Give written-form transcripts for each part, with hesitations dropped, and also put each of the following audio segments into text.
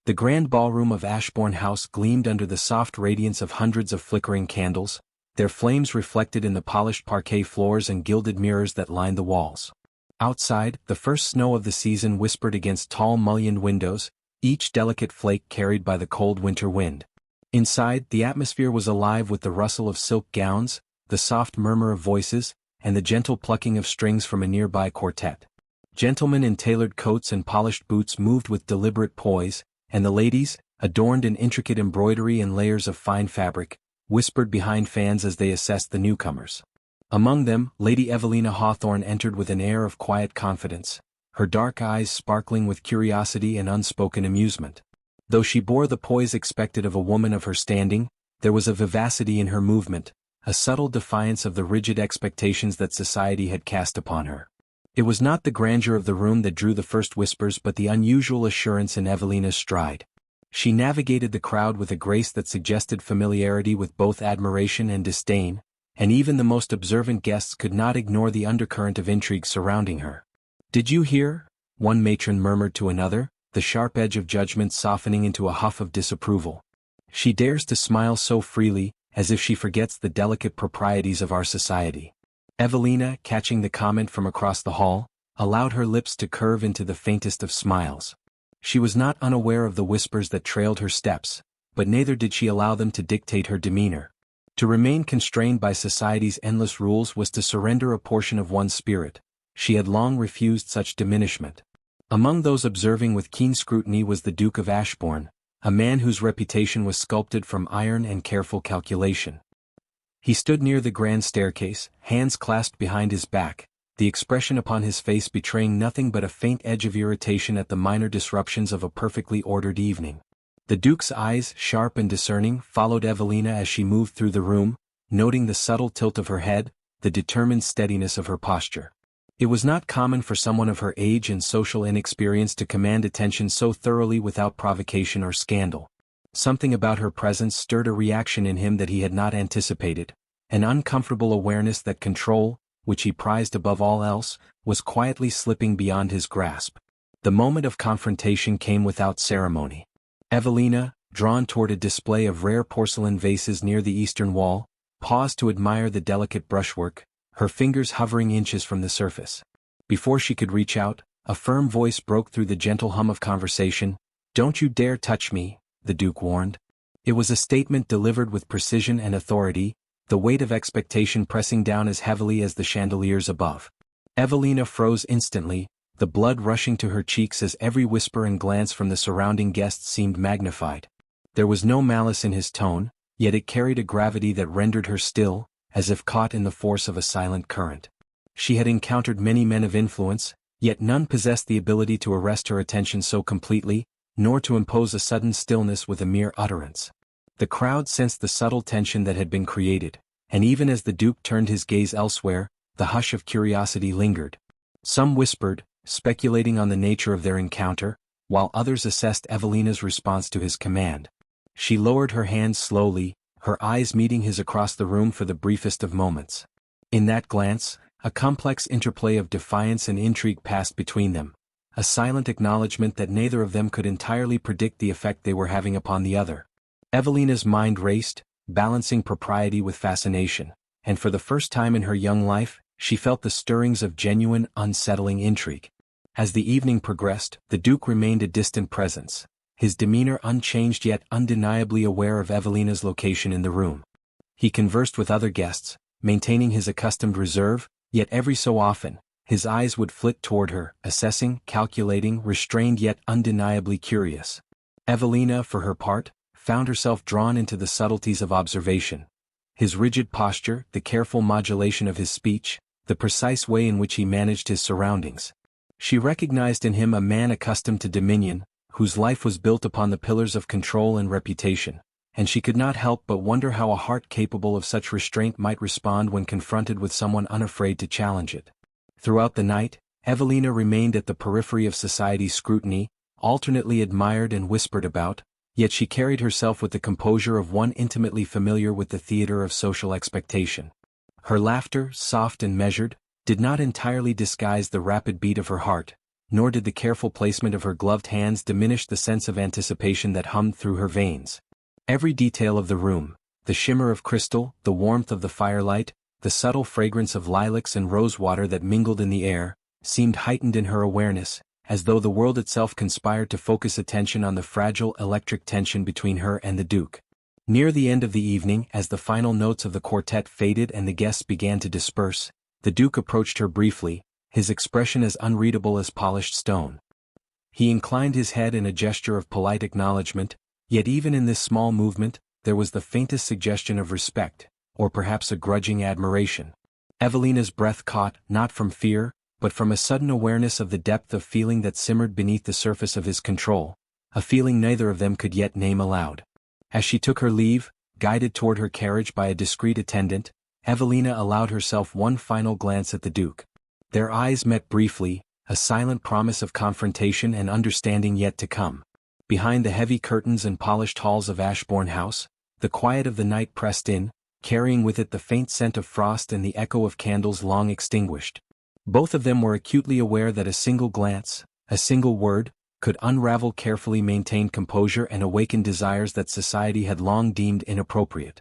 The grand ballroom of Ashbourne House gleamed under the soft radiance of hundreds of flickering candles, their flames reflected in the polished parquet floors and gilded mirrors that lined the walls. Outside, the first snow of the season whispered against tall mullioned windows, each delicate flake carried by the cold winter wind. Inside, the atmosphere was alive with the rustle of silk gowns, the soft murmur of voices, and the gentle plucking of strings from a nearby quartet. Gentlemen in tailored coats and polished boots moved with deliberate poise, and the ladies, adorned in intricate embroidery and layers of fine fabric, whispered behind fans as they assessed the newcomers. Among them, Lady Evelina Hawthorne entered with an air of quiet confidence, her dark eyes sparkling with curiosity and unspoken amusement. Though she bore the poise expected of a woman of her standing, there was a vivacity in her movement, a subtle defiance of the rigid expectations that society had cast upon her. It was not the grandeur of the room that drew the first whispers but the unusual assurance in Evelina's stride. She navigated the crowd with a grace that suggested familiarity with both admiration and disdain, and even the most observant guests could not ignore the undercurrent of intrigue surrounding her. "Did you hear?" one matron murmured to another, the sharp edge of judgment softening into a huff of disapproval. "She dares to smile so freely, as if she forgets the delicate proprieties of our society." Evelina, catching the comment from across the hall, allowed her lips to curve into the faintest of smiles. She was not unaware of the whispers that trailed her steps, but neither did she allow them to dictate her demeanor. To remain constrained by society's endless rules was to surrender a portion of one's spirit. She had long refused such diminishment. Among those observing with keen scrutiny was the Duke of Ashbourne, a man whose reputation was sculpted from iron and careful calculation. He stood near the grand staircase, hands clasped behind his back, the expression upon his face betraying nothing but a faint edge of irritation at the minor disruptions of a perfectly ordered evening. The Duke's eyes, sharp and discerning, followed Evelina as she moved through the room, noting the subtle tilt of her head, the determined steadiness of her posture. It was not common for someone of her age and social inexperience to command attention so thoroughly without provocation or scandal. Something about her presence stirred a reaction in him that he had not anticipated, an uncomfortable awareness that control, which he prized above all else, was quietly slipping beyond his grasp. The moment of confrontation came without ceremony. Evelina, drawn toward a display of rare porcelain vases near the eastern wall, paused to admire the delicate brushwork, her fingers hovering inches from the surface. Before she could reach out, a firm voice broke through the gentle hum of conversation. "Don't you dare touch me," the Duke warned. It was a statement delivered with precision and authority, the weight of expectation pressing down as heavily as the chandeliers above. Evelina froze instantly, the blood rushing to her cheeks as every whisper and glance from the surrounding guests seemed magnified. There was no malice in his tone, yet it carried a gravity that rendered her still, as if caught in the force of a silent current. She had encountered many men of influence, yet none possessed the ability to arrest her attention so completely, nor to impose a sudden stillness with a mere utterance. The crowd sensed the subtle tension that had been created, and even as the Duke turned his gaze elsewhere, the hush of curiosity lingered. Some whispered, speculating on the nature of their encounter, while others assessed Evelina's response to his command. She lowered her hands slowly, her eyes meeting his across the room for the briefest of moments. In that glance, a complex interplay of defiance and intrigue passed between them, a silent acknowledgement that neither of them could entirely predict the effect they were having upon the other. Evelina's mind raced, balancing propriety with fascination, and for the first time in her young life, she felt the stirrings of genuine, unsettling intrigue. As the evening progressed, the Duke remained a distant presence, his demeanor unchanged yet undeniably aware of Evelina's location in the room. He conversed with other guests, maintaining his accustomed reserve, yet every so often, his eyes would flit toward her, assessing, calculating, restrained yet undeniably curious. Evelina, for her part, found herself drawn into the subtleties of observation. His rigid posture, the careful modulation of his speech, the precise way in which he managed his surroundings. She recognized in him a man accustomed to dominion, whose life was built upon the pillars of control and reputation, and she could not help but wonder how a heart capable of such restraint might respond when confronted with someone unafraid to challenge it. Throughout the night, Evelina remained at the periphery of society's scrutiny, alternately admired and whispered about, yet she carried herself with the composure of one intimately familiar with the theater of social expectation. Her laughter, soft and measured, did not entirely disguise the rapid beat of her heart, nor did the careful placement of her gloved hands diminish the sense of anticipation that hummed through her veins. Every detail of the room, the shimmer of crystal, the warmth of the firelight, the subtle fragrance of lilacs and rosewater that mingled in the air, seemed heightened in her awareness, as though the world itself conspired to focus attention on the fragile electric tension between her and the Duke. Near the end of the evening, as the final notes of the quartet faded and the guests began to disperse, the Duke approached her briefly, his expression as unreadable as polished stone. He inclined his head in a gesture of polite acknowledgement, yet even in this small movement, there was the faintest suggestion of respect, or perhaps a grudging admiration. Evelina's breath caught, not from fear, but from a sudden awareness of the depth of feeling that simmered beneath the surface of his control, a feeling neither of them could yet name aloud. As she took her leave, guided toward her carriage by a discreet attendant, Evelina allowed herself one final glance at the Duke. Their eyes met briefly, a silent promise of confrontation and understanding yet to come. Behind the heavy curtains and polished halls of Ashbourne House, the quiet of the night pressed in, carrying with it the faint scent of frost and the echo of candles long extinguished. Both of them were acutely aware that a single glance, a single word, could unravel carefully maintained composure and awaken desires that society had long deemed inappropriate.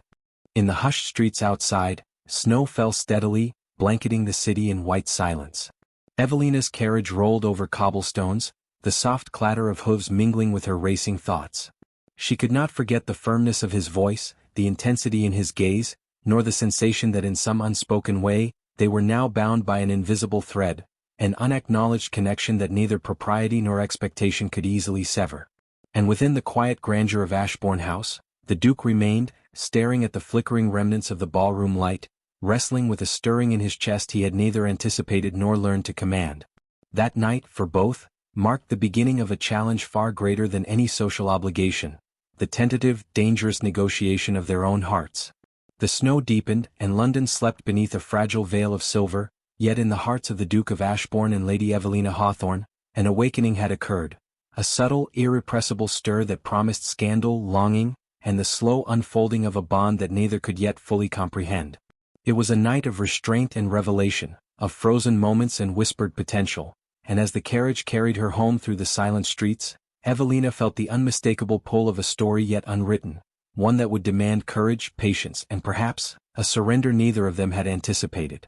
In the hushed streets outside, snow fell steadily, blanketing the city in white silence. Evelina's carriage rolled over cobblestones, the soft clatter of hooves mingling with her racing thoughts. She could not forget the firmness of his voice, the intensity in his gaze, nor the sensation that in some unspoken way, they were now bound by an invisible thread, an unacknowledged connection that neither propriety nor expectation could easily sever. And within the quiet grandeur of Ashbourne House, the Duke remained, staring at the flickering remnants of the ballroom light, wrestling with a stirring in his chest he had neither anticipated nor learned to command. That night, for both, marked the beginning of a challenge far greater than any social obligation, the tentative, dangerous negotiation of their own hearts. The snow deepened, and London slept beneath a fragile veil of silver, yet in the hearts of the Duke of Ashbourne and Lady Evelina Hawthorne, an awakening had occurred, a subtle, irrepressible stir that promised scandal, longing, and the slow unfolding of a bond that neither could yet fully comprehend. It was a night of restraint and revelation, of frozen moments and whispered potential, and as the carriage carried her home through the silent streets, Evelina felt the unmistakable pull of a story yet unwritten, one that would demand courage, patience, and perhaps, a surrender neither of them had anticipated.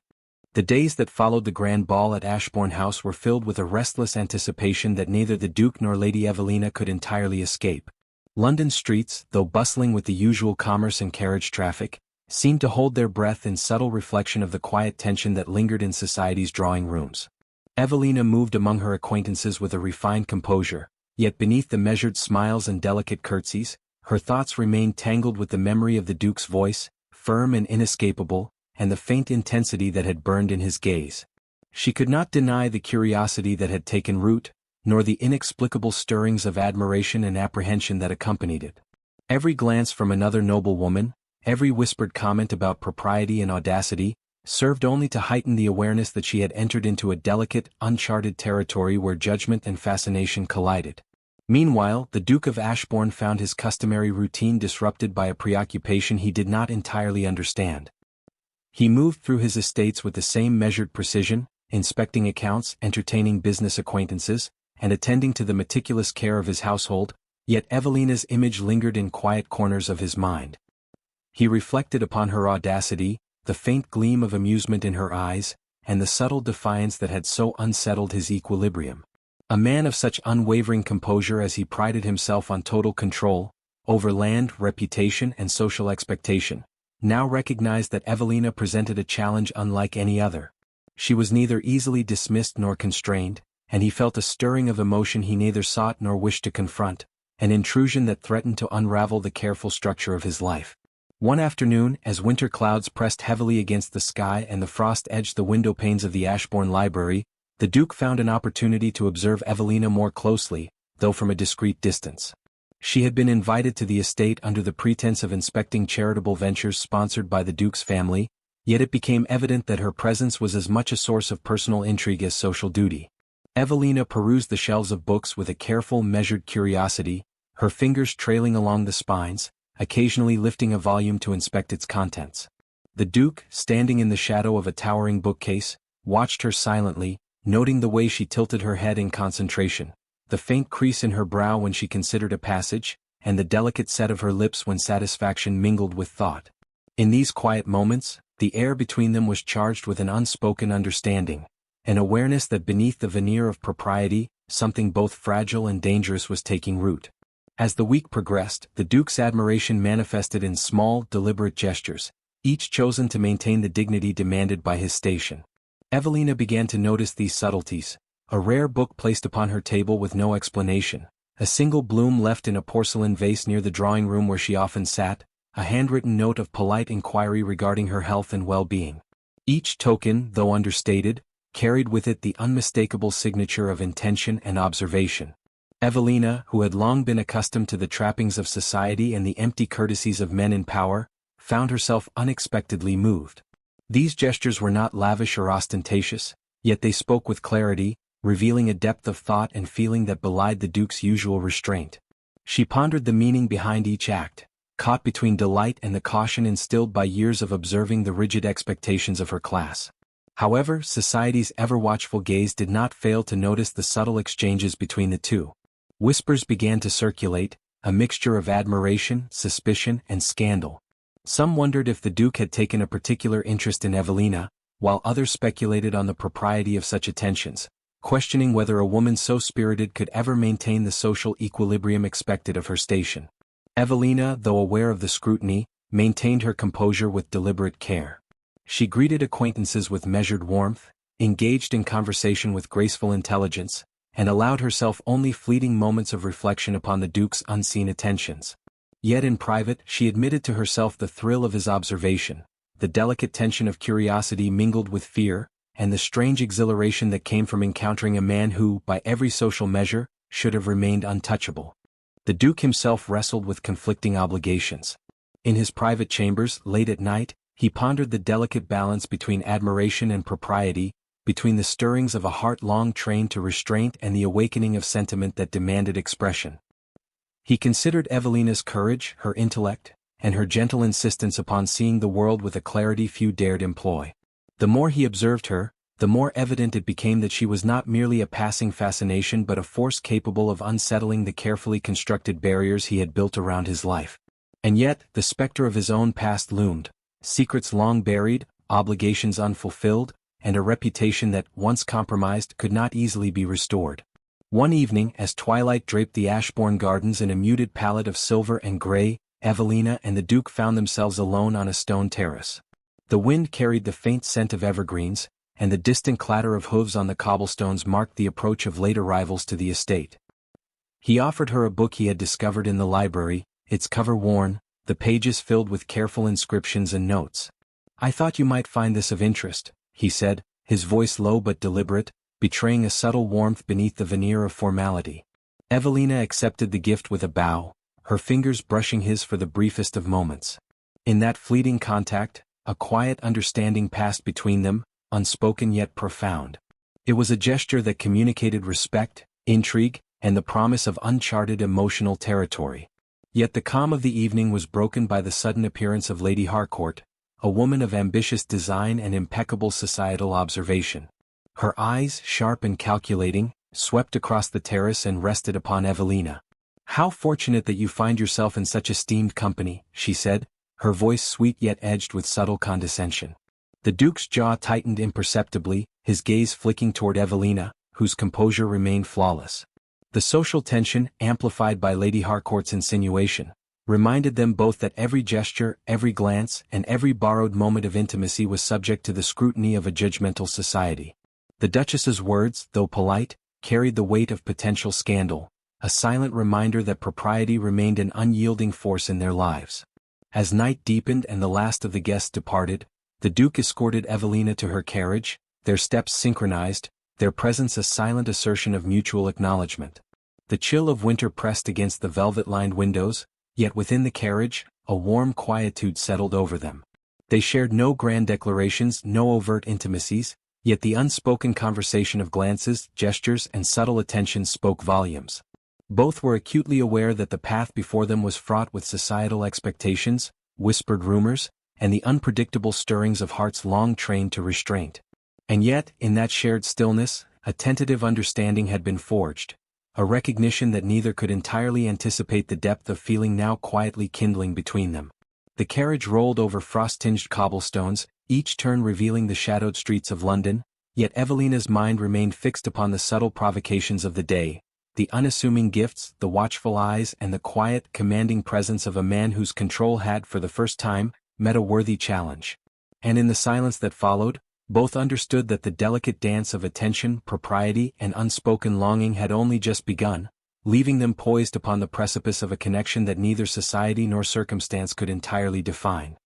The days that followed the grand ball at Ashbourne House were filled with a restless anticipation that neither the Duke nor Lady Evelina could entirely escape. London streets, though bustling with the usual commerce and carriage traffic, seemed to hold their breath in subtle reflection of the quiet tension that lingered in society's drawing rooms. Evelina moved among her acquaintances with a refined composure, yet beneath the measured smiles and delicate curtsies, her thoughts remained tangled with the memory of the Duke's voice, firm and inescapable, and the faint intensity that had burned in his gaze. She could not deny the curiosity that had taken root, nor the inexplicable stirrings of admiration and apprehension that accompanied it. Every glance from another noble woman, every whispered comment about propriety and audacity, served only to heighten the awareness that she had entered into a delicate, uncharted territory where judgment and fascination collided. Meanwhile, the Duke of Ashbourne found his customary routine disrupted by a preoccupation he did not entirely understand. He moved through his estates with the same measured precision, inspecting accounts, entertaining business acquaintances, and attending to the meticulous care of his household, yet Evelina's image lingered in quiet corners of his mind. He reflected upon her audacity, the faint gleam of amusement in her eyes, and the subtle defiance that had so unsettled his equilibrium. A man of such unwavering composure as he prided himself on total control, over land, reputation, and social expectation, now recognized that Evelina presented a challenge unlike any other. She was neither easily dismissed nor constrained, and he felt a stirring of emotion he neither sought nor wished to confront, an intrusion that threatened to unravel the careful structure of his life. One afternoon, as winter clouds pressed heavily against the sky and the frost edged the window panes of the Ashbourne library, the Duke found an opportunity to observe Evelina more closely, though from a discreet distance. She had been invited to the estate under the pretense of inspecting charitable ventures sponsored by the Duke's family, yet it became evident that her presence was as much a source of personal intrigue as social duty. Evelina perused the shelves of books with a careful, measured curiosity, her fingers trailing along the spines, occasionally lifting a volume to inspect its contents. The Duke, standing in the shadow of a towering bookcase, watched her silently, noting the way she tilted her head in concentration, the faint crease in her brow when she considered a passage, and the delicate set of her lips when satisfaction mingled with thought. In these quiet moments, the air between them was charged with an unspoken understanding, an awareness that beneath the veneer of propriety, something both fragile and dangerous was taking root. As the week progressed, the Duke's admiration manifested in small, deliberate gestures, each chosen to maintain the dignity demanded by his station. Evelina began to notice these subtleties: a rare book placed upon her table with no explanation, a single bloom left in a porcelain vase near the drawing room where she often sat, a handwritten note of polite inquiry regarding her health and well-being. Each token, though understated, carried with it the unmistakable signature of intention and observation. Evelina, who had long been accustomed to the trappings of society and the empty courtesies of men in power, found herself unexpectedly moved. These gestures were not lavish or ostentatious, yet they spoke with clarity, revealing a depth of thought and feeling that belied the Duke's usual restraint. She pondered the meaning behind each act, caught between delight and the caution instilled by years of observing the rigid expectations of her class. However, society's ever-watchful gaze did not fail to notice the subtle exchanges between the two. Whispers began to circulate, a mixture of admiration, suspicion, and scandal. Some wondered if the Duke had taken a particular interest in Evelina, while others speculated on the propriety of such attentions, questioning whether a woman so spirited could ever maintain the social equilibrium expected of her station. Evelina, though aware of the scrutiny, maintained her composure with deliberate care. She greeted acquaintances with measured warmth, engaged in conversation with graceful intelligence, and allowed herself only fleeting moments of reflection upon the Duke's unseen attentions. Yet in private, she admitted to herself the thrill of his observation, the delicate tension of curiosity mingled with fear, and the strange exhilaration that came from encountering a man who, by every social measure, should have remained untouchable. The Duke himself wrestled with conflicting obligations. In his private chambers, late at night, he pondered the delicate balance between admiration and propriety, between the stirrings of a heart long trained to restraint and the awakening of sentiment that demanded expression. He considered Evelina's courage, her intellect, and her gentle insistence upon seeing the world with a clarity few dared employ. The more he observed her, the more evident it became that she was not merely a passing fascination but a force capable of unsettling the carefully constructed barriers he had built around his life. And yet, the specter of his own past loomed, secrets long buried, obligations unfulfilled, and a reputation that, once compromised, could not easily be restored. One evening, as twilight draped the Ashbourne gardens in a muted palette of silver and grey, Evelina and the Duke found themselves alone on a stone terrace. The wind carried the faint scent of evergreens, and the distant clatter of hooves on the cobblestones marked the approach of late arrivals to the estate. He offered her a book he had discovered in the library, its cover worn, the pages filled with careful inscriptions and notes. "I thought you might find this of interest," he said, his voice low but deliberate, betraying a subtle warmth beneath the veneer of formality. Evelina accepted the gift with a bow, her fingers brushing his for the briefest of moments. In that fleeting contact, a quiet understanding passed between them, unspoken yet profound. It was a gesture that communicated respect, intrigue, and the promise of uncharted emotional territory. Yet the calm of the evening was broken by the sudden appearance of Lady Harcourt, a woman of ambitious design and impeccable societal observation. Her eyes, sharp and calculating, swept across the terrace and rested upon Evelina. "How fortunate that you find yourself in such esteemed company," she said, her voice sweet yet edged with subtle condescension. The Duke's jaw tightened imperceptibly, his gaze flicking toward Evelina, whose composure remained flawless. The social tension, amplified by Lady Harcourt's insinuation, reminded them both that every gesture, every glance, and every borrowed moment of intimacy was subject to the scrutiny of a judgmental society. The Duchess's words, though polite, carried the weight of potential scandal, a silent reminder that propriety remained an unyielding force in their lives. As night deepened and the last of the guests departed, the Duke escorted Evelina to her carriage, their steps synchronized, their presence a silent assertion of mutual acknowledgement. The chill of winter pressed against the velvet-lined windows, yet within the carriage, a warm quietude settled over them. They shared no grand declarations, no overt intimacies, yet the unspoken conversation of glances, gestures, and subtle attentions spoke volumes. Both were acutely aware that the path before them was fraught with societal expectations, whispered rumors, and the unpredictable stirrings of hearts long trained to restraint. And yet, in that shared stillness, A tentative understanding had been forged, a recognition that neither could entirely anticipate the depth of feeling now quietly kindling between them. The carriage rolled over frost-tinged cobblestones, each turn revealing the shadowed streets of London, yet Evelina's mind remained fixed upon the subtle provocations of the day, the unassuming gifts, the watchful eyes, and the quiet, commanding presence of a man whose control had, for the first time, met a worthy challenge. And in the silence that followed, both understood that the delicate dance of attention, propriety, and unspoken longing had only just begun, leaving them poised upon the precipice of a connection that neither society nor circumstance could entirely define.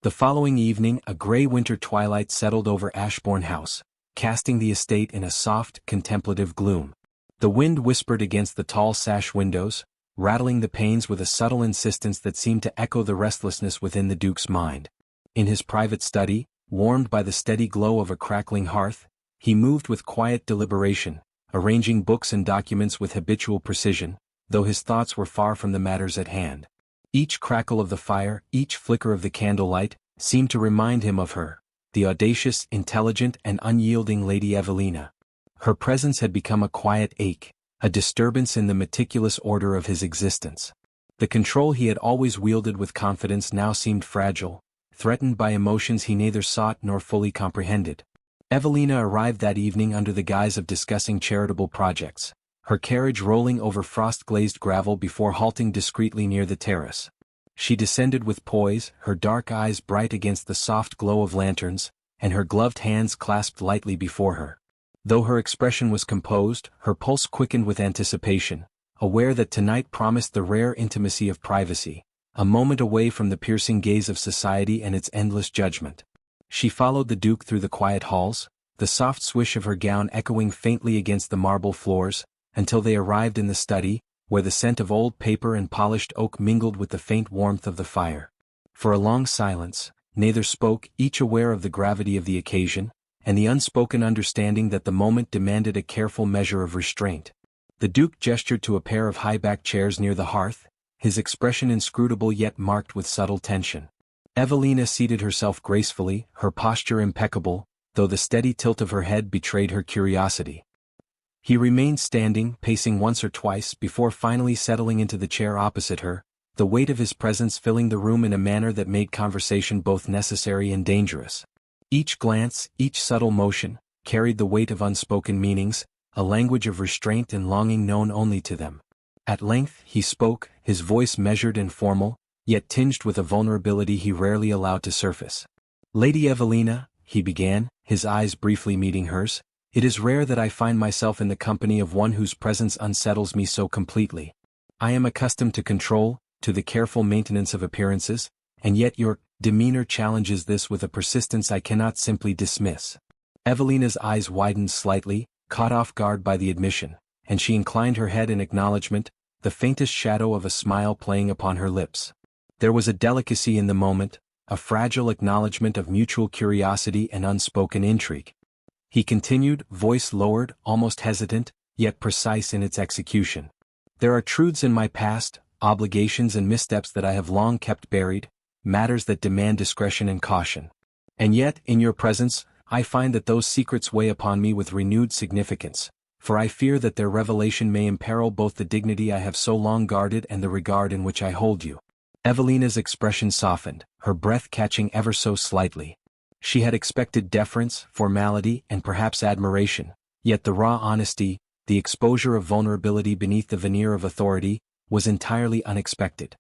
The following evening a grey winter twilight settled over Ashbourne House, casting the estate in a soft, contemplative gloom. The wind whispered against the tall sash windows, rattling the panes with a subtle insistence that seemed to echo the restlessness within the Duke's mind. In his private study, warmed by the steady glow of a crackling hearth, he moved with quiet deliberation, arranging books and documents with habitual precision, though his thoughts were far from the matters at hand. Each crackle of the fire, each flicker of the candlelight, seemed to remind him of her, the audacious, intelligent, and unyielding Lady Evelina. Her presence had become a quiet ache, a disturbance in the meticulous order of his existence. The control he had always wielded with confidence now seemed fragile, threatened by emotions he neither sought nor fully comprehended. Evelina arrived that evening under the guise of discussing charitable projects, her carriage rolling over frost-glazed gravel before halting discreetly near the terrace. She descended with poise, her dark eyes bright against the soft glow of lanterns, and her gloved hands clasped lightly before her. Though her expression was composed, her pulse quickened with anticipation, aware that tonight promised the rare intimacy of privacy, a moment away from the piercing gaze of society and its endless judgment. She followed the Duke through the quiet halls, the soft swish of her gown echoing faintly against the marble floors, until they arrived in the study, where the scent of old paper and polished oak mingled with the faint warmth of the fire. For a long silence, neither spoke, each aware of the gravity of the occasion, and the unspoken understanding that the moment demanded a careful measure of restraint. The Duke gestured to a pair of high-backed chairs near the hearth, his expression inscrutable yet marked with subtle tension. Evelina seated herself gracefully, her posture impeccable, though the steady tilt of her head betrayed her curiosity. He remained standing, pacing once or twice before finally settling into the chair opposite her, the weight of his presence filling the room in a manner that made conversation both necessary and dangerous. Each glance, each subtle motion, carried the weight of unspoken meanings, a language of restraint and longing known only to them. At length he spoke, his voice measured and formal, yet tinged with a vulnerability he rarely allowed to surface. "Lady Evelina," he began, his eyes briefly meeting hers, "it is rare that I find myself in the company of one whose presence unsettles me so completely. I am accustomed to control, to the careful maintenance of appearances, and yet your demeanor challenges this with a persistence I cannot simply dismiss." Evelina's eyes widened slightly, caught off guard by the admission, and she inclined her head in acknowledgment, the faintest shadow of a smile playing upon her lips. There was a delicacy in the moment, a fragile acknowledgment of mutual curiosity and unspoken intrigue. He continued, voice lowered, almost hesitant, yet precise in its execution. "There are truths in my past, obligations and missteps that I have long kept buried, matters that demand discretion and caution. And yet, in your presence, I find that those secrets weigh upon me with renewed significance, for I fear that their revelation may imperil both the dignity I have so long guarded and the regard in which I hold you." Evelina's expression softened, her breath catching ever so slightly. She had expected deference, formality, and perhaps admiration, yet the raw honesty, the exposure of vulnerability beneath the veneer of authority, was entirely unexpected.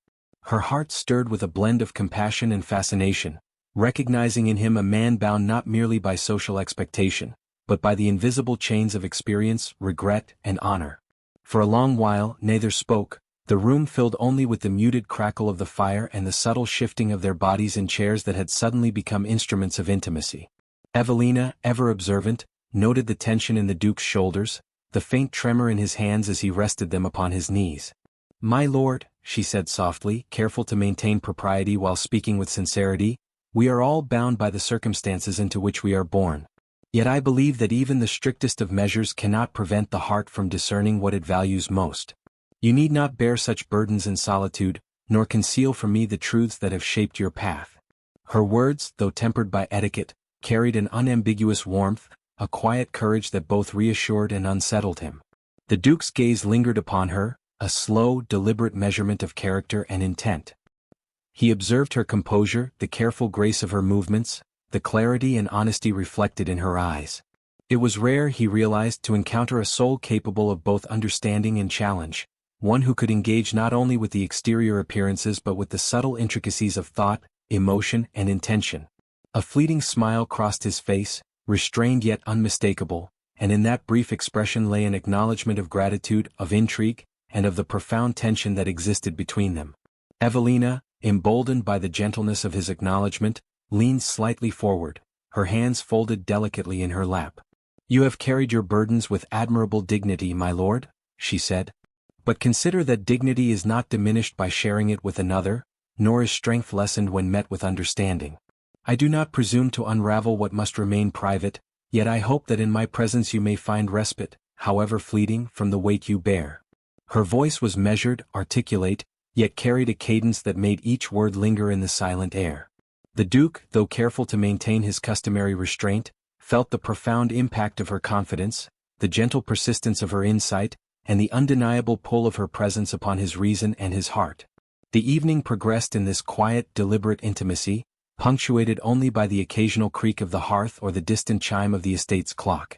Her heart stirred with a blend of compassion and fascination, recognizing in him a man bound not merely by social expectation, but by the invisible chains of experience, regret, and honor. For a long while neither spoke, the room filled only with the muted crackle of the fire and the subtle shifting of their bodies in chairs that had suddenly become instruments of intimacy. Evelina, ever observant, noted the tension in the Duke's shoulders, the faint tremor in his hands as he rested them upon his knees. "My lord," she said softly, careful to maintain propriety while speaking with sincerity, "we are all bound by the circumstances into which we are born. Yet I believe that even the strictest of measures cannot prevent the heart from discerning what it values most. You need not bear such burdens in solitude, nor conceal from me the truths that have shaped your path." Her words, though tempered by etiquette, carried an unambiguous warmth, a quiet courage that both reassured and unsettled him. The Duke's gaze lingered upon her, a slow, deliberate measurement of character and intent. He observed her composure, the careful grace of her movements, the clarity and honesty reflected in her eyes. It was rare, he realized, to encounter a soul capable of both understanding and challenge, one who could engage not only with the exterior appearances but with the subtle intricacies of thought, emotion, and intention. A fleeting smile crossed his face, restrained yet unmistakable, and in that brief expression lay an acknowledgment of gratitude, of intrigue, and of the profound tension that existed between them. Evelina, emboldened by the gentleness of his acknowledgment, leaned slightly forward, her hands folded delicately in her lap. "You have carried your burdens with admirable dignity, my lord," she said. "But consider that dignity is not diminished by sharing it with another, nor is strength lessened when met with understanding. I do not presume to unravel what must remain private, yet I hope that in my presence you may find respite, however fleeting, from the weight you bear." Her voice was measured, articulate, yet carried a cadence that made each word linger in the silent air. The Duke, though careful to maintain his customary restraint, felt the profound impact of her confidence, the gentle persistence of her insight, and the undeniable pull of her presence upon his reason and his heart. The evening progressed in this quiet, deliberate intimacy, punctuated only by the occasional creak of the hearth or the distant chime of the estate's clock.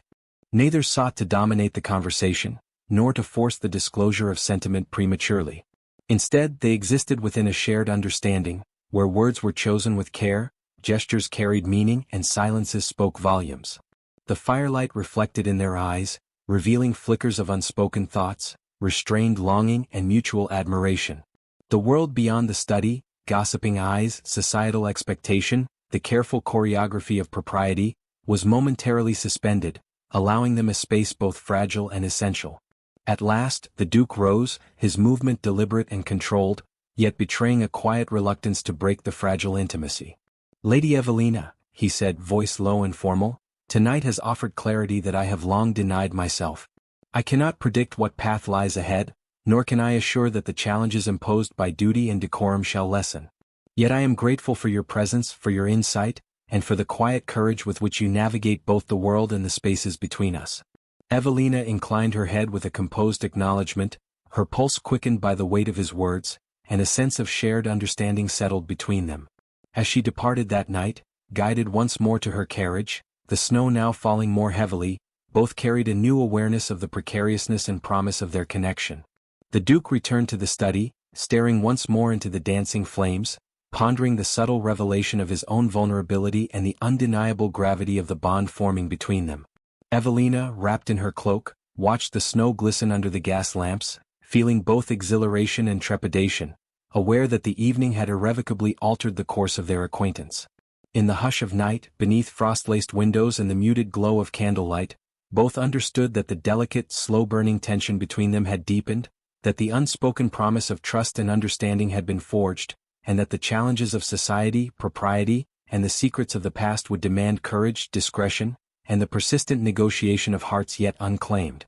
Neither sought to dominate the conversation, nor to force the disclosure of sentiment prematurely. Instead, they existed within a shared understanding, where words were chosen with care, gestures carried meaning, and silences spoke volumes. The firelight reflected in their eyes, revealing flickers of unspoken thoughts, restrained longing, and mutual admiration. The world beyond the study, gossiping eyes, societal expectation, the careful choreography of propriety, was momentarily suspended, allowing them a space both fragile and essential. At last, the Duke rose, his movement deliberate and controlled, yet betraying a quiet reluctance to break the fragile intimacy. "Lady Evelina," he said, voice low and formal, "tonight has offered clarity that I have long denied myself. I cannot predict what path lies ahead, nor can I assure that the challenges imposed by duty and decorum shall lessen. Yet I am grateful for your presence, for your insight, and for the quiet courage with which you navigate both the world and the spaces between us." Evelina inclined her head with a composed acknowledgment, her pulse quickened by the weight of his words, and a sense of shared understanding settled between them. As she departed that night, guided once more to her carriage, the snow now falling more heavily, both carried a new awareness of the precariousness and promise of their connection. The Duke returned to the study, staring once more into the dancing flames, pondering the subtle revelation of his own vulnerability and the undeniable gravity of the bond forming between them. Evelina, wrapped in her cloak, watched the snow glisten under the gas lamps, feeling both exhilaration and trepidation, aware that the evening had irrevocably altered the course of their acquaintance. In the hush of night, beneath frost-laced windows and the muted glow of candlelight, both understood that the delicate, slow-burning tension between them had deepened, that the unspoken promise of trust and understanding had been forged, and that the challenges of society, propriety, and the secrets of the past would demand courage, discretion, and the persistent negotiation of hearts yet unclaimed.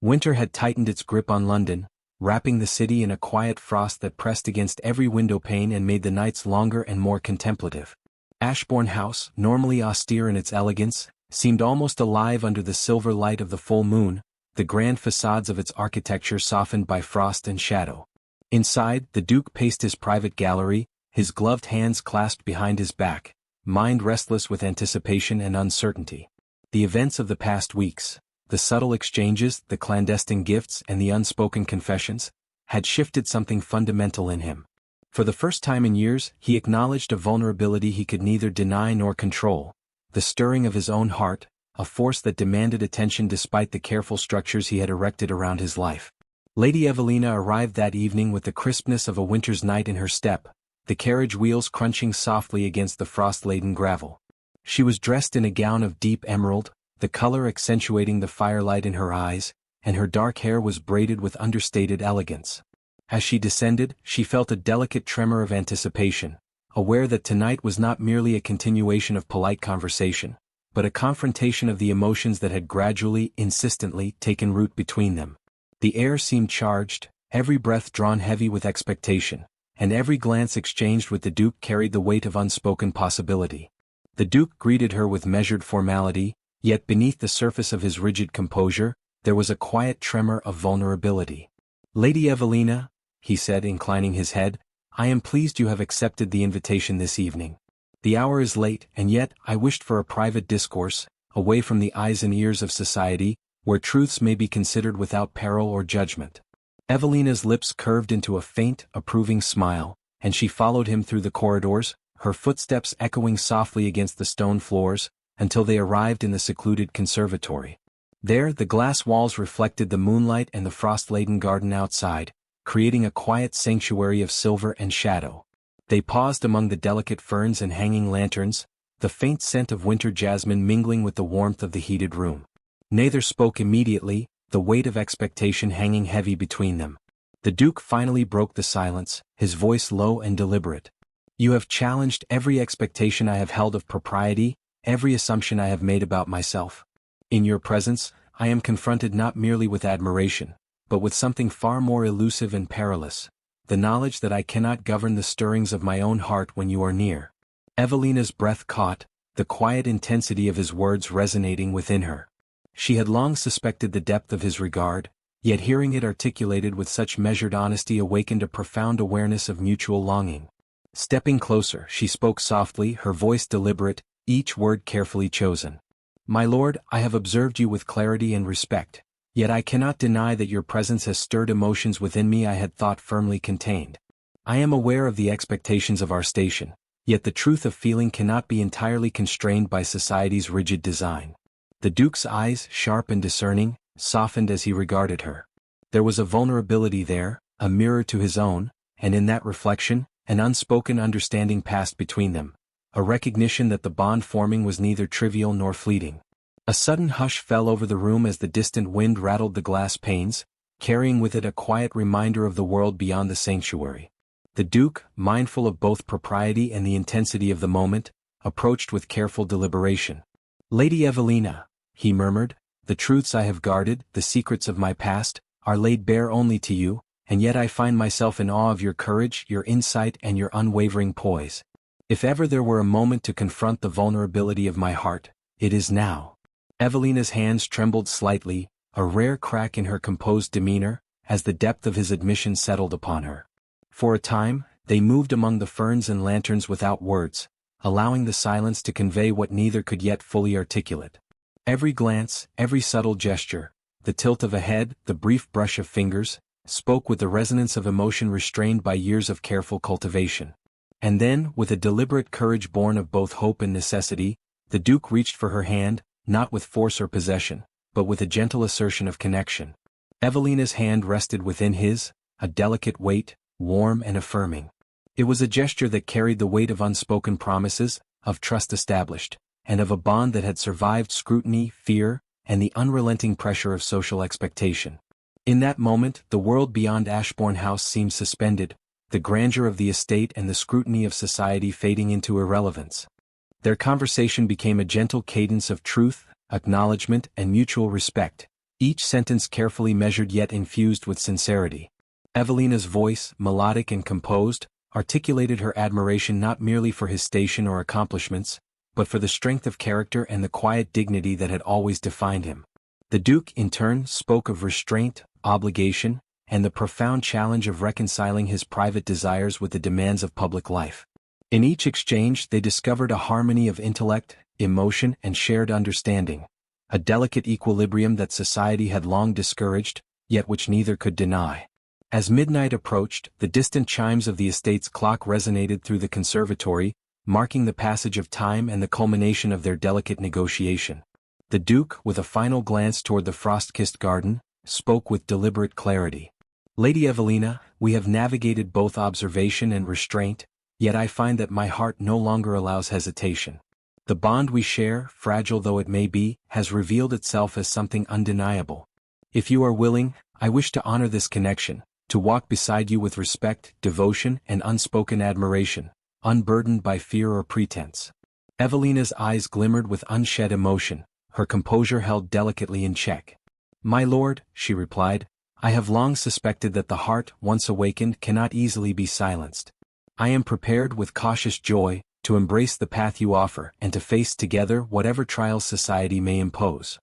Winter had tightened its grip on London, wrapping the city in a quiet frost that pressed against every window pane and made the nights longer and more contemplative. Ashbourne House, normally austere in its elegance, seemed almost alive under the silver light of the full moon, the grand facades of its architecture softened by frost and shadow. Inside, the Duke paced his private gallery, his gloved hands clasped behind his back, mind restless with anticipation and uncertainty. The events of the past weeks, the subtle exchanges, the clandestine gifts, and the unspoken confessions, had shifted something fundamental in him. For the first time in years, he acknowledged a vulnerability he could neither deny nor control, the stirring of his own heart, a force that demanded attention despite the careful structures he had erected around his life. Lady Evelina arrived that evening with the crispness of a winter's night in her step, the carriage wheels crunching softly against the frost-laden gravel. She was dressed in a gown of deep emerald, the color accentuating the firelight in her eyes, and her dark hair was braided with understated elegance. As she descended, she felt a delicate tremor of anticipation, aware that tonight was not merely a continuation of polite conversation, but a confrontation of the emotions that had gradually, insistently, taken root between them. The air seemed charged, every breath drawn heavy with expectation, and every glance exchanged with the Duke carried the weight of unspoken possibility. The Duke greeted her with measured formality, Yet beneath the surface of his rigid composure, there was a quiet tremor of vulnerability. "Lady Evelina," he said, inclining his head, "I am pleased you have accepted the invitation this evening. The hour is late, and yet I wished for a private discourse, away from the eyes and ears of society, where truths may be considered without peril or judgment." Evelina's lips curved into a faint, approving smile, and she followed him through the corridors, her footsteps echoing softly against the stone floors, until they arrived in the secluded conservatory. There the glass walls reflected the moonlight and the frost-laden garden outside, creating a quiet sanctuary of silver and shadow. They paused among the delicate ferns and hanging lanterns, the faint scent of winter jasmine mingling with the warmth of the heated room. Neither spoke immediately, the weight of expectation hanging heavy between them. The Duke finally broke the silence, his voice low and deliberate. "You have challenged every expectation I have held of propriety, every assumption I have made about myself. In your presence, I am confronted not merely with admiration, but with something far more elusive and perilous, the knowledge that I cannot govern the stirrings of my own heart when you are near." Evelina's breath caught, the quiet intensity of his words resonating within her. She had long suspected the depth of his regard, yet hearing it articulated with such measured honesty awakened a profound awareness of mutual longing. Stepping closer, she spoke softly, her voice deliberate, each word carefully chosen. "My lord, I have observed you with clarity and respect, yet I cannot deny that your presence has stirred emotions within me I had thought firmly contained. I am aware of the expectations of our station, yet the truth of feeling cannot be entirely constrained by society's rigid design." The Duke's eyes, sharp and discerning, softened as he regarded her. There was a vulnerability there, a mirror to his own, and in that reflection, an unspoken understanding passed between them, a recognition that the bond forming was neither trivial nor fleeting. A sudden hush fell over the room as the distant wind rattled the glass panes, carrying with it a quiet reminder of the world beyond the sanctuary. The Duke, mindful of both propriety and the intensity of the moment, approached with careful deliberation. "Lady Evelina," he murmured, "the truths I have guarded, the secrets of my past, are laid bare only to you, and yet I find myself in awe of your courage, your insight and your unwavering poise. If ever there were a moment to confront the vulnerability of my heart, it is now." Evelina's hands trembled slightly, a rare crack in her composed demeanor, as the depth of his admission settled upon her. For a time, they moved among the ferns and lanterns without words, allowing the silence to convey what neither could yet fully articulate. Every glance, every subtle gesture, the tilt of a head, the brief brush of fingers, spoke with the resonance of emotion restrained by years of careful cultivation. And then, with a deliberate courage born of both hope and necessity, the Duke reached for her hand, not with force or possession, but with a gentle assertion of connection. Evelina's hand rested within his, a delicate weight, warm and affirming. It was a gesture that carried the weight of unspoken promises, of trust established, and of a bond that had survived scrutiny, fear, and the unrelenting pressure of social expectation. In that moment, the world beyond Ashbourne House seemed suspended, the grandeur of the estate and the scrutiny of society fading into irrelevance. Their conversation became a gentle cadence of truth, acknowledgement, and mutual respect, each sentence carefully measured yet infused with sincerity. Evelina's voice, melodic and composed, articulated her admiration not merely for his station or accomplishments, but for the strength of character and the quiet dignity that had always defined him. The Duke, in turn, spoke of restraint, obligation, and the profound challenge of reconciling his private desires with the demands of public life. In each exchange they discovered a harmony of intellect, emotion and shared understanding, a delicate equilibrium that society had long discouraged, yet which neither could deny. As midnight approached, the distant chimes of the estate's clock resonated through the conservatory, marking the passage of time and the culmination of their delicate negotiation. The Duke, with a final glance toward the frost-kissed garden, spoke with deliberate clarity. "Lady Evelina, we have navigated both observation and restraint, yet I find that my heart no longer allows hesitation. The bond we share, fragile though it may be, has revealed itself as something undeniable. If you are willing, I wish to honor this connection, to walk beside you with respect, devotion, and unspoken admiration, unburdened by fear or pretense." Evelina's eyes glimmered with unshed emotion, her composure held delicately in check. "My lord," she replied, "I have long suspected that the heart, once awakened, cannot easily be silenced. I am prepared with cautious joy, to embrace the path you offer and to face together whatever trials society may impose.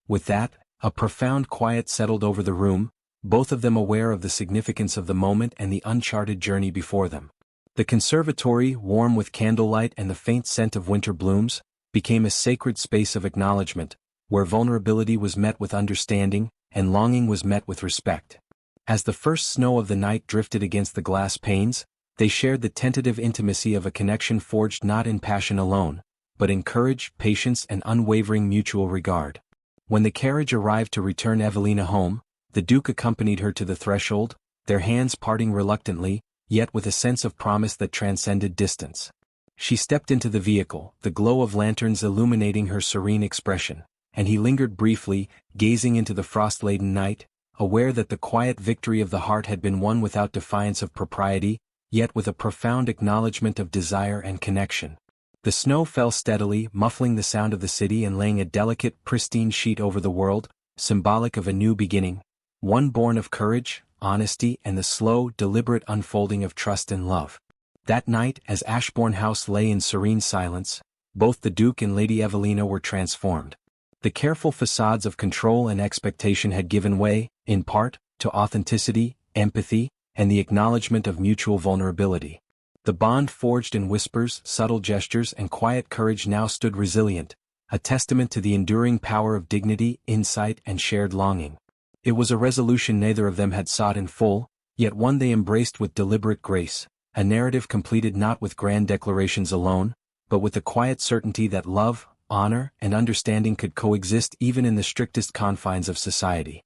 With that, a profound quiet settled over the room, both of them aware of the significance of the moment and the uncharted journey before them. The conservatory, warm with candlelight and the faint scent of winter blooms, became a sacred space of acknowledgement, where vulnerability was met with understanding, and longing was met with respect. As the first snow of the night drifted against the glass panes, they shared the tentative intimacy of a connection forged not in passion alone, but in courage, patience and unwavering mutual regard. When the carriage arrived to return Evelina home, the Duke accompanied her to the threshold, their hands parting reluctantly, yet with a sense of promise that transcended distance. She stepped into the vehicle, the glow of lanterns illuminating her serene expression, and he lingered briefly, gazing into the frost-laden night, aware that the quiet victory of the heart had been won without defiance of propriety, yet with a profound acknowledgement of desire and connection. The snow fell steadily, muffling the sound of the city and laying a delicate, pristine sheet over the world, symbolic of a new beginning, one born of courage, honesty and the slow, deliberate unfolding of trust and love. That night, as Ashbourne House lay in serene silence, both the Duke and Lady Evelina were transformed. The careful facades of control and expectation had given way, in part, to authenticity, empathy, and the acknowledgement of mutual vulnerability. The bond forged in whispers, subtle gestures and quiet courage now stood resilient, a testament to the enduring power of dignity, insight and shared longing. It was a resolution neither of them had sought in full, yet one they embraced with deliberate grace, a narrative completed not with grand declarations alone, but with the quiet certainty that love, honor, and understanding could coexist even in the strictest confines of society.